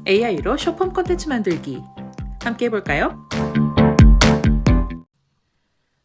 AI로 쇼폼 콘텐츠 만들기 함께 해볼까요?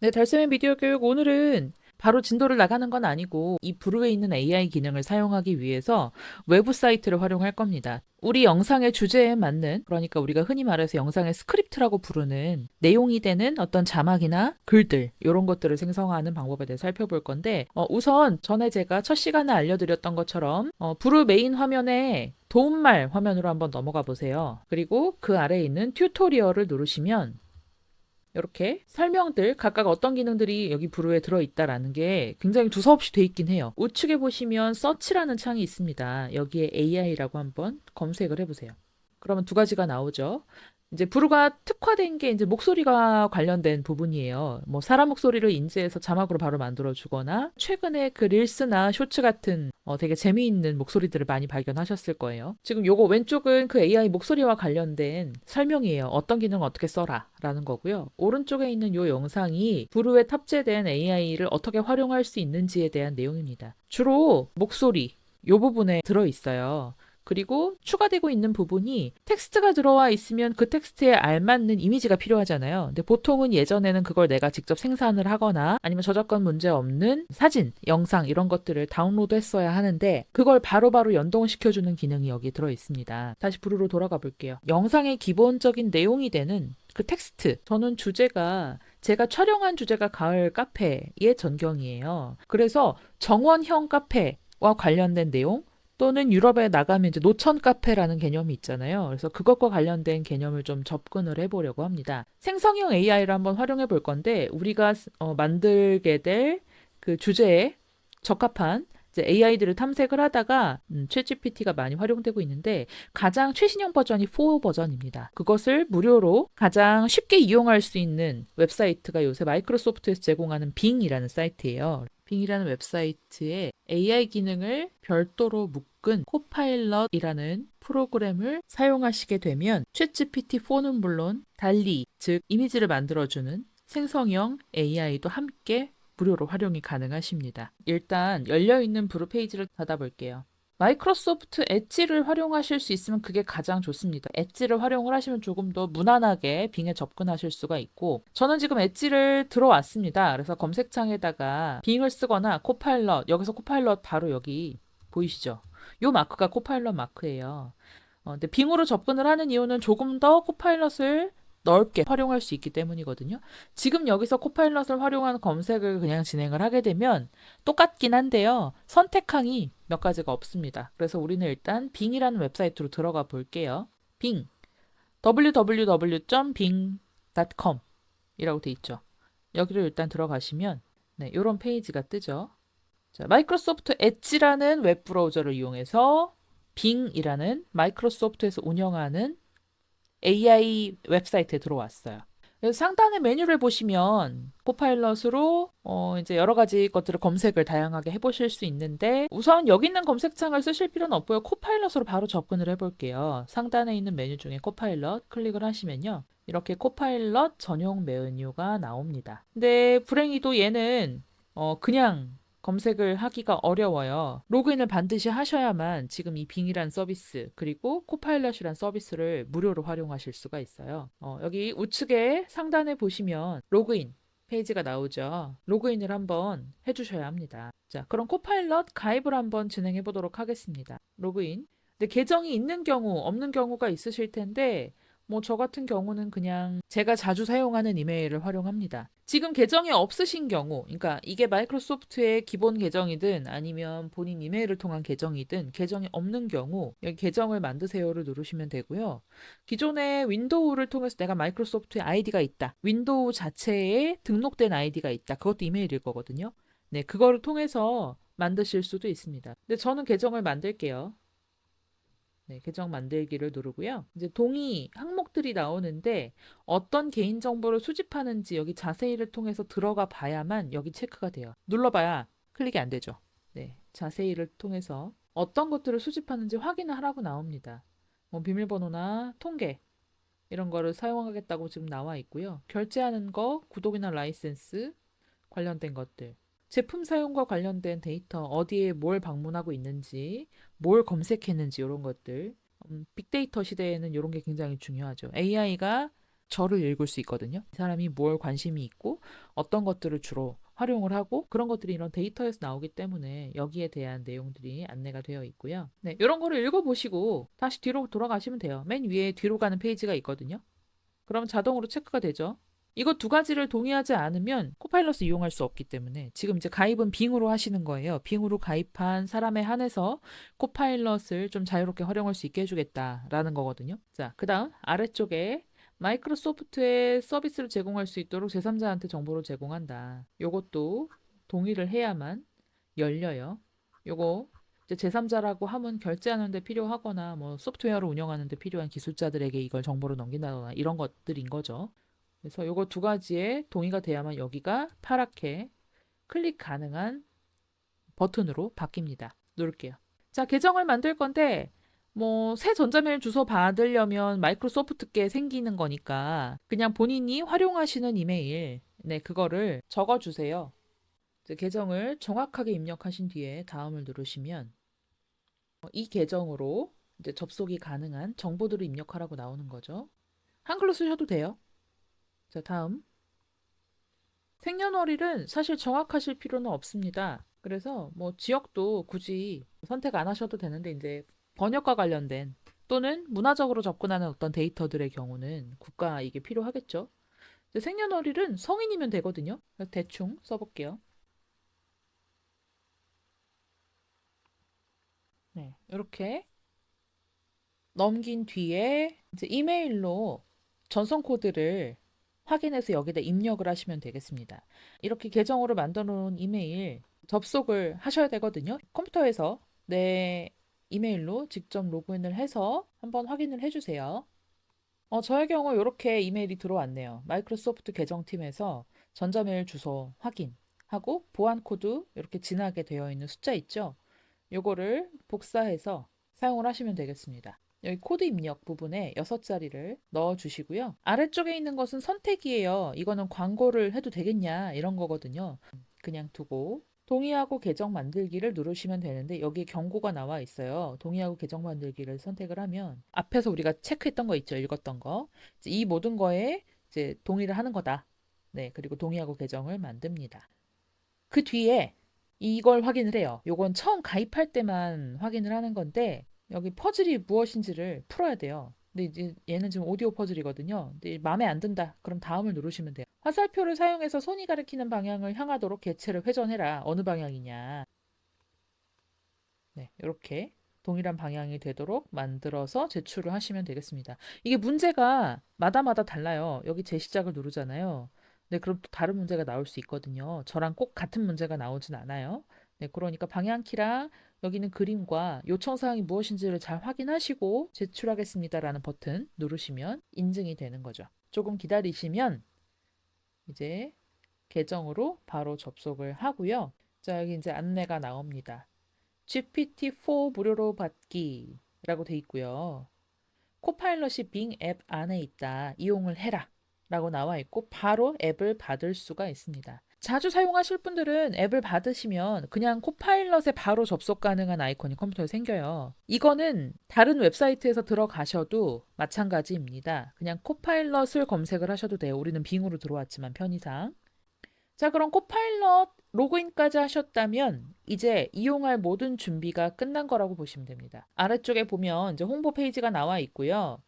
네, 달쌤의 미디어 교육 오늘은 바로 진도를 나가는 건 아니고 이 브루에 있는 AI 기능을 사용하기 위해서 외부 사이트를 활용할 겁니다. 우리 영상의 주제에 맞는, 그러니까 우리가 흔히 말해서 영상의 스크립트라고 부르는 내용이 되는 어떤 자막이나 글들 이런 것들을 생성하는 방법에 대해 살펴볼 건데 우선 전에 제가 첫 시간에 알려드렸던 것처럼 브루 메인 화면에 도움말 화면으로 한번 넘어가 보세요. 그리고 그 아래에 있는 튜토리얼을 누르시면 이렇게 설명들 각각 어떤 기능들이 여기 브루에 들어있다라는 게 굉장히 두서없이 돼 있긴 해요. 우측에 보시면 서치라는 창이 있습니다. 여기에 AI라고 한번 검색을 해보세요. 그러면 두 가지가 나오죠. 이제 브루가 특화된 게 이제 목소리가 관련된 부분이에요. 뭐 사람 목소리를 인지해서 자막으로 바로 만들어 주거나 최근에 그 릴스나 쇼츠 같은 되게 재미있는 목소리들을 많이 발견하셨을 거예요. 지금 요거 왼쪽은 그 AI 목소리와 관련된 설명이에요. 어떤 기능을 어떻게 써라 라는 거고요. 오른쪽에 있는 요 영상이 브루에 탑재된 AI를 어떻게 활용할 수 있는지에 대한 내용입니다. 주로 목소리 요 부분에 들어 있어요. 그리고 추가되고 있는 부분이 텍스트가 들어와 있으면 그 텍스트에 알맞는 이미지가 필요하잖아요. 근데 보통은 예전에는 그걸 내가 직접 생산을 하거나 아니면 저작권 문제 없는 사진, 영상 이런 것들을 다운로드 했어야 하는데 그걸 바로바로 연동시켜주는 기능이 여기 들어 있습니다. 다시 브루로 돌아가 볼게요. 영상의 기본적인 내용이 되는 그 텍스트. 저는 주제가 제가 촬영한 주제가 가을 카페의 전경이에요. 그래서 정원형 카페와 관련된 내용 또는 유럽에 나가면 이제 노천 카페라는 개념이 있잖아요. 그래서 그것과 관련된 개념을 좀 접근을 해보려고 합니다. 생성형 AI를 한번 활용해 볼 건데 우리가 만들게 될 그 주제에 적합한 이제 AI들을 탐색을 하다가 챗GPT가 많이 활용되고 있는데 가장 최신형 버전이 4 버전입니다. 그것을 무료로 가장 쉽게 이용할 수 있는 웹사이트가 요새 마이크로소프트에서 제공하는 빙이라는 사이트예요. 빙이라는 웹사이트에 AI 기능을 별도로 묶은 코파일럿이라는 프로그램을 사용하시게 되면 챗GPT4는 물론 달리, 즉 이미지를 만들어주는 생성형 AI도 함께 무료로 활용이 가능하십니다. 일단 열려있는 브루 페이지를 닫아볼게요. 마이크로소프트 엣지를 활용하실 수 있으면 그게 가장 좋습니다. 엣지를 활용을 하시면 조금 더 무난하게 빙에 접근하실 수가 있고 저는 지금 엣지를 들어왔습니다. 그래서 검색창에다가 빙을 쓰거나 코파일럿, 여기서 코파일럿 바로 여기 보이시죠? 요 마크가 코파일럿 마크예요. 근데 빙으로 접근을 하는 이유는 조금 더 코파일럿을 넓게 활용할 수 있기 때문이거든요. 지금 여기서 코파일럿을 활용한 검색을 그냥 진행을 하게 되면 똑같긴 한데요. 선택항이 몇 가지가 없습니다. 그래서 우리는 일단 빙이라는 웹사이트로 들어가 볼게요. 빙, www.bing.com 이라고 돼 있죠. 여기를 일단 들어가시면 네, 이런 페이지가 뜨죠. 자, 마이크로소프트 엣지라는 웹브라우저를 이용해서 빙이라는 마이크로소프트에서 운영하는 AI 웹사이트에 들어왔어요. 그래서 상단의 메뉴를 보시면 코파일럿으로 이제 여러 가지 것들을 검색을 다양하게 해보실 수 있는데 우선 여기 있는 검색창을 쓰실 필요는 없고요. 코파일럿으로 바로 접근을 해볼게요. 상단에 있는 메뉴 중에 코파일럿 클릭을 하시면요. 이렇게 코파일럿 전용 메뉴가 나옵니다. 근데 불행히도 얘는 그냥 검색을 하기가 어려워요. 로그인을 반드시 하셔야만 지금 이 빙이란 서비스 그리고 코파일럿이란 서비스를 무료로 활용하실 수가 있어요. 여기 우측에 상단에 보시면 로그인 페이지가 나오죠. 로그인을 한번 해주셔야 합니다. 자, 그럼 코파일럿 가입을 한번 진행해 보도록 하겠습니다. 로그인. 근데 계정이 있는 경우, 없는 경우가 있으실 텐데 뭐 저 같은 경우는 그냥 제가 자주 사용하는 이메일을 활용합니다. 지금 계정이 없으신 경우, 그러니까 이게 마이크로소프트의 기본 계정이든 아니면 본인 이메일을 통한 계정이든 계정이 없는 경우 여기 계정을 만드세요를 누르시면 되고요. 기존의 윈도우를 통해서 내가 마이크로소프트의 아이디가 있다. 윈도우 자체에 등록된 아이디가 있다. 그것도 이메일일 거거든요. 네, 그거를 통해서 만드실 수도 있습니다. 근데 저는 계정을 만들게요. 네, 계정 만들기를 누르고요. 이제 동의 항목들이 나오는데 어떤 개인정보를 수집하는지 여기 자세히를 통해서 들어가 봐야만 여기 체크가 돼요. 눌러봐야 클릭이 안 되죠. 네, 자세히를 통해서 어떤 것들을 수집하는지 확인을 하라고 나옵니다. 뭐 비밀번호나 통계 이런 거를 사용하겠다고 지금 나와 있고요. 결제하는 거, 구독이나 라이센스 관련된 것들. 제품 사용과 관련된 데이터, 어디에 뭘 방문하고 있는지, 뭘 검색했는지 이런 것들. 빅데이터 시대에는 이런 게 굉장히 중요하죠. AI가 저를 읽을 수 있거든요. 이 사람이 뭘 관심이 있고 어떤 것들을 주로 활용을 하고 그런 것들이 이런 데이터에서 나오기 때문에 여기에 대한 내용들이 안내가 되어 있고요. 네, 이런 거를 읽어보시고 다시 뒤로 돌아가시면 돼요. 맨 위에 뒤로 가는 페이지가 있거든요. 그럼 자동으로 체크가 되죠. 이거 두 가지를 동의하지 않으면 코파일럿을 이용할 수 없기 때문에 지금 이제 가입은 빙으로 하시는 거예요. 빙으로 가입한 사람에 한해서 코파일럿을 좀 자유롭게 활용할 수 있게 해주겠다라는 거거든요. 자, 그 다음 아래쪽에 마이크로소프트의 서비스를 제공할 수 있도록 제3자한테 정보를 제공한다. 요것도 동의를 해야만 열려요. 요거 이제 제3자라고 하면 결제하는 데 필요하거나 뭐 소프트웨어를 운영하는 데 필요한 기술자들에게 이걸 정보를 넘긴다거나 이런 것들인 거죠. 그래서 요거 두 가지에 동의가 돼야만 여기가 파랗게 클릭 가능한 버튼으로 바뀝니다. 누를게요. 자, 계정을 만들 건데 뭐 새 전자메일 주소 받으려면 마이크로소프트께 생기는 거니까 그냥 본인이 활용하시는 이메일 네, 그거를 적어 주세요. 계정을 정확하게 입력하신 뒤에 다음을 누르시면 이 계정으로 이제 접속이 가능한 정보들을 입력하라고 나오는 거죠. 한글로 쓰셔도 돼요. 자, 다음. 생년월일은 사실 정확하실 필요는 없습니다. 그래서 뭐 지역도 굳이 선택 안 하셔도 되는데 이제 번역과 관련된 또는 문화적으로 접근하는 어떤 데이터들의 경우는 국가 이게 필요하겠죠. 생년월일은 성인이면 되거든요. 그래서 대충 써볼게요. 네, 이렇게 넘긴 뒤에 이제 이메일로 전송 코드를 확인해서 여기다 입력을 하시면 되겠습니다. 이렇게 계정으로 만들어 놓은 이메일 접속을 하셔야 되거든요. 컴퓨터에서 내 이메일로 직접 로그인을 해서 한번 확인을 해주세요. 저의 경우 이렇게 이메일이 들어왔네요. 마이크로소프트 계정팀에서 전자메일 주소 확인하고 보안 코드 이렇게 진하게 되어 있는 숫자 있죠? 요거를 복사해서 사용을 하시면 되겠습니다. 여기 코드 입력 부분에 6자리를 넣어 주시고요. 아래쪽에 있는 것은 선택이에요. 이거는 광고를 해도 되겠냐 이런 거거든요. 그냥 두고 동의하고 계정 만들기를 누르시면 되는데 여기에 경고가 나와 있어요. 동의하고 계정 만들기를 선택을 하면 앞에서 우리가 체크했던 거 있죠. 읽었던 거. 이 모든 거에 이제 동의를 하는 거다. 네, 그리고 동의하고 계정을 만듭니다. 그 뒤에 이걸 확인을 해요. 요건 처음 가입할 때만 확인을 하는 건데 여기 퍼즐이 무엇인지를 풀어야 돼요. 근데 이제 얘는 지금 오디오 퍼즐이거든요. 근데 마음에 안 든다. 그럼 다음을 누르시면 돼요. 화살표를 사용해서 손이 가리키는 방향을 향하도록 개체를 회전해라. 어느 방향이냐. 네, 이렇게 동일한 방향이 되도록 만들어서 제출을 하시면 되겠습니다. 이게 문제가 마다마다 달라요. 여기 재시작을 누르잖아요. 네, 그럼 또 다른 문제가 나올 수 있거든요. 저랑 꼭 같은 문제가 나오진 않아요. 네, 그러니까 방향키랑 여기는 그림과 요청사항이 무엇인지를 잘 확인하시고 제출하겠습니다라는 버튼 누르시면 인증이 되는 거죠. 조금 기다리시면 이제 계정으로 바로 접속을 하고요. 자, 여기 이제 안내가 나옵니다. GPT-4 무료로 받기라고 돼 있고요. 코파일럿이 빙 앱 안에 있다. 이용을 해라. 라고 나와 있고 바로 앱을 받을 수가 있습니다. 자주 사용하실 분들은 앱을 받으시면 그냥 코파일럿에 바로 접속 가능한 아이콘이 컴퓨터에 생겨요. 이거는 다른 웹사이트에서 들어가셔도 마찬가지입니다. 그냥 코파일럿을 검색을 하셔도 돼요. 우리는 빙으로 들어왔지만 편의상. 자, 그럼 코파일럿 로그인까지 하셨다면 이제 이용할 모든 준비가 끝난 거라고 보시면 됩니다. 아래쪽에 보면 이제 홍보 페이지가 나와 있고요.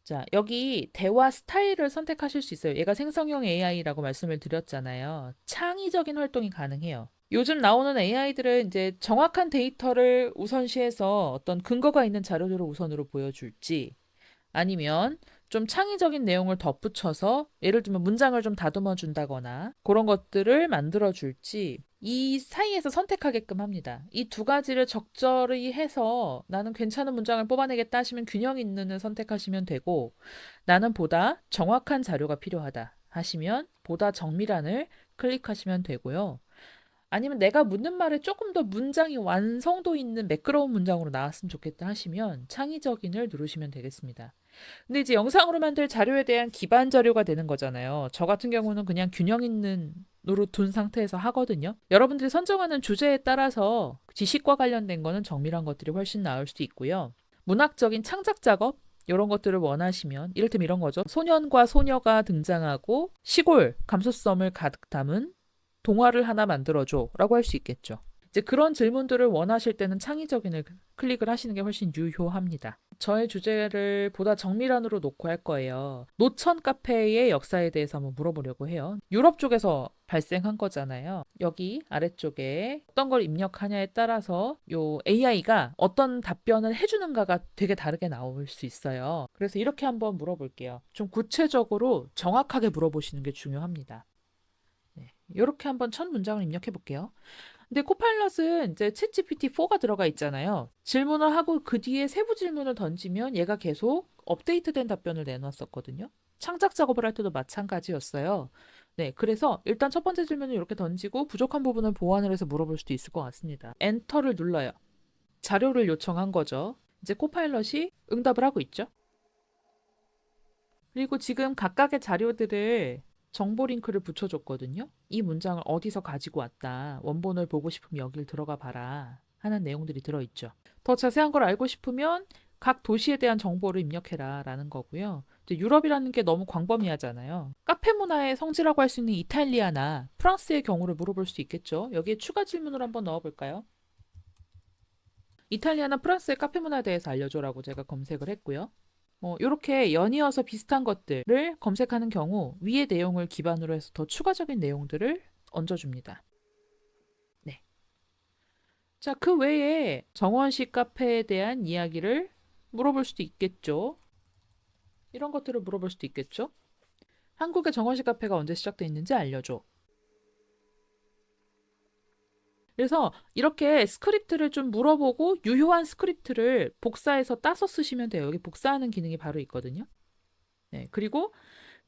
자, 여기 대화 스타일을 선택하실 수 있어요. 얘가 생성형 AI라고 말씀을 드렸잖아요. 창의적인 활동이 가능해요. 요즘 나오는 AI들은 이제 정확한 데이터를 우선시해서 어떤 근거가 있는 자료들을 우선으로 보여줄지 아니면 좀 창의적인 내용을 덧붙여서 예를 들면 문장을 좀 다듬어 준다거나 그런 것들을 만들어 줄지 이 사이에서 선택하게끔 합니다. 이 두 가지를 적절히 해서 나는 괜찮은 문장을 뽑아내겠다 하시면 균형 있는을 선택하시면 되고 나는 보다 정확한 자료가 필요하다 하시면 보다 정밀한을 클릭하시면 되고요. 아니면 내가 묻는 말에 조금 더 문장이 완성도 있는 매끄러운 문장으로 나왔으면 좋겠다 하시면 창의적인을 누르시면 되겠습니다. 근데 이제 영상으로 만들 자료에 대한 기반 자료가 되는 거잖아요. 저 같은 경우는 그냥 균형 있는 으로 둔 상태에서 하거든요. 여러분들이 선정하는 주제에 따라서 지식과 관련된 거는 정밀한 것들이 훨씬 나을 수 있고요. 문학적인 창작 작업 이런 것들을 원하시면 이를테면 이런 거죠. 소년과 소녀가 등장하고 시골 감수성을 가득 담은 동화를 하나 만들어줘 라고 할 수 있겠죠. 이제 그런 질문들을 원하실 때는 창의적인을 클릭을 하시는 게 훨씬 유효합니다. 저의 주제를 보다 정밀한으로 놓고 할 거예요. 노천 카페의 역사에 대해서 한번 물어보려고 해요. 유럽 쪽에서 발생한 거잖아요. 여기 아래쪽에 어떤 걸 입력하냐에 따라서 요 AI가 어떤 답변을 해주는가가 되게 다르게 나올 수 있어요. 그래서 이렇게 한번 물어볼게요. 좀 구체적으로 정확하게 물어보시는 게 중요합니다. 네, 이렇게 한번 첫 문장을 입력해 볼게요. 근데 코파일럿은 이제 챗GPT-4가 들어가 있잖아요. 질문을 하고 그 뒤에 세부 질문을 던지면 얘가 계속 업데이트된 답변을 내놨었거든요. 창작 작업을 할 때도 마찬가지였어요. 네, 그래서 일단 첫 번째 질문을 이렇게 던지고 부족한 부분을 보완을 해서 물어볼 수도 있을 것 같습니다. 엔터를 눌러요. 자료를 요청한 거죠. 이제 코파일럿이 응답을 하고 있죠. 그리고 지금 각각의 자료들을 정보 링크를 붙여줬거든요. 이 문장을 어디서 가지고 왔다. 원본을 보고 싶으면 여길 들어가 봐라. 하는 내용들이 들어있죠. 더 자세한 걸 알고 싶으면 각 도시에 대한 정보를 입력해라 라는 거고요. 이제 유럽이라는 게 너무 광범위하잖아요. 카페 문화의 성지라고 할 수 있는 이탈리아나 프랑스의 경우를 물어볼 수 있겠죠. 여기에 추가 질문을 한번 넣어볼까요? 이탈리아나 프랑스의 카페 문화에 대해서 알려줘라고 제가 검색을 했고요. 이렇게 연이어서 비슷한 것들을 검색하는 경우 위의 내용을 기반으로 해서 더 추가적인 내용들을 얹어줍니다. 네. 자, 그 외에 정원식 카페에 대한 이야기를 물어볼 수도 있겠죠. 이런 것들을 물어볼 수도 있겠죠. 한국의 정원식 카페가 언제 시작됐는지 알려줘. 그래서 이렇게 스크립트를 좀 물어보고 유효한 스크립트를 복사해서 따서 쓰시면 돼요. 여기 복사하는 기능이 바로 있거든요. 네, 그리고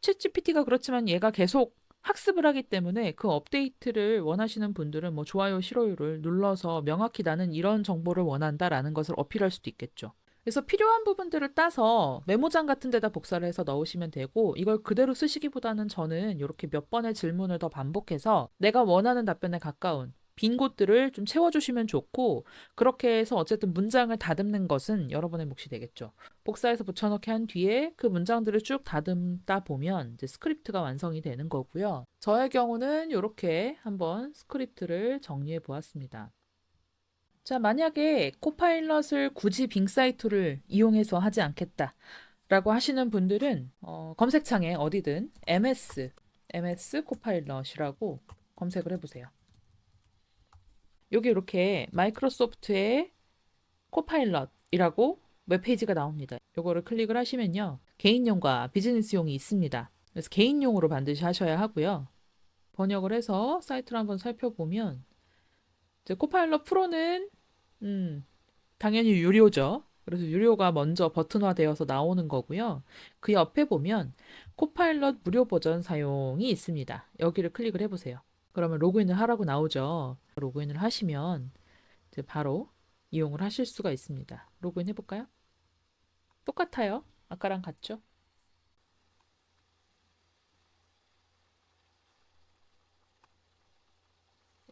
챗GPT가 그렇지만 얘가 계속 학습을 하기 때문에 그 업데이트를 원하시는 분들은 뭐 좋아요, 싫어요를 눌러서 명확히 나는 이런 정보를 원한다라는 것을 어필할 수도 있겠죠. 그래서 필요한 부분들을 따서 메모장 같은 데다 복사를 해서 넣으시면 되고 이걸 그대로 쓰시기보다는 저는 이렇게 몇 번의 질문을 더 반복해서 내가 원하는 답변에 가까운 빈 곳들을 좀 채워주시면 좋고 그렇게 해서 어쨌든 문장을 다듬는 것은 여러분의 몫이 되겠죠. 복사해서 붙여넣기 한 뒤에 그 문장들을 쭉 다듬다 보면 이제 스크립트가 완성이 되는 거고요. 저의 경우는 이렇게 한번 스크립트를 정리해 보았습니다. 자, 만약에 코파일럿을 굳이 빙 사이트를 이용해서 하지 않겠다 라고 하시는 분들은 검색창에 어디든 MS 코파일럿이라고 검색을 해보세요. 여기 이렇게 마이크로소프트의 코파일럿이라고 웹페이지가 나옵니다. 이거를 클릭을 하시면요. 개인용과 비즈니스용이 있습니다. 그래서 개인용으로 반드시 하셔야 하고요. 번역을 해서 사이트를 한번 살펴보면 이제 코파일럿 프로는 당연히 유료죠. 그래서 유료가 먼저 버튼화되어서 나오는 거고요. 그 옆에 보면 코파일럿 무료 버전 사용이 있습니다. 여기를 클릭을 해보세요. 그러면 로그인을 하라고 나오죠. 로그인을 하시면 이제 바로 이용을 하실 수가 있습니다. 로그인 해볼까요? 똑같아요. 아까랑 같죠?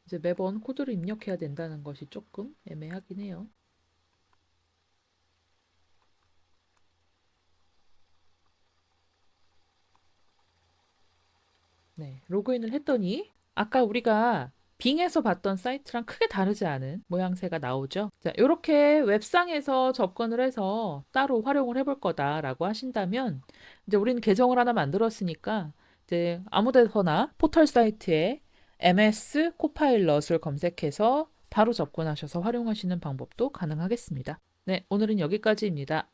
이제 매번 코드를 입력해야 된다는 것이 조금 애매하긴 해요. 네, 로그인을 했더니 아까 우리가 빙에서 봤던 사이트랑 크게 다르지 않은 모양새가 나오죠. 자, 이렇게 웹상에서 접근을 해서 따로 활용을 해볼 거다라고 하신다면 이제 우리는 계정을 하나 만들었으니까 이제 아무 데서나 포털 사이트에 MS 코파일럿을 검색해서 바로 접근하셔서 활용하시는 방법도 가능하겠습니다. 네, 오늘은 여기까지입니다.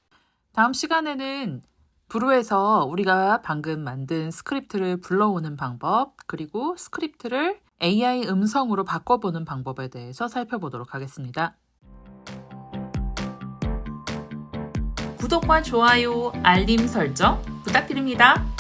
다음 시간에는 브루에서 우리가 방금 만든 스크립트를 불러오는 방법, 그리고 스크립트를 AI 음성으로 바꿔보는 방법에 대해서 살펴보도록 하겠습니다. 구독과 좋아요, 알림 설정 부탁드립니다.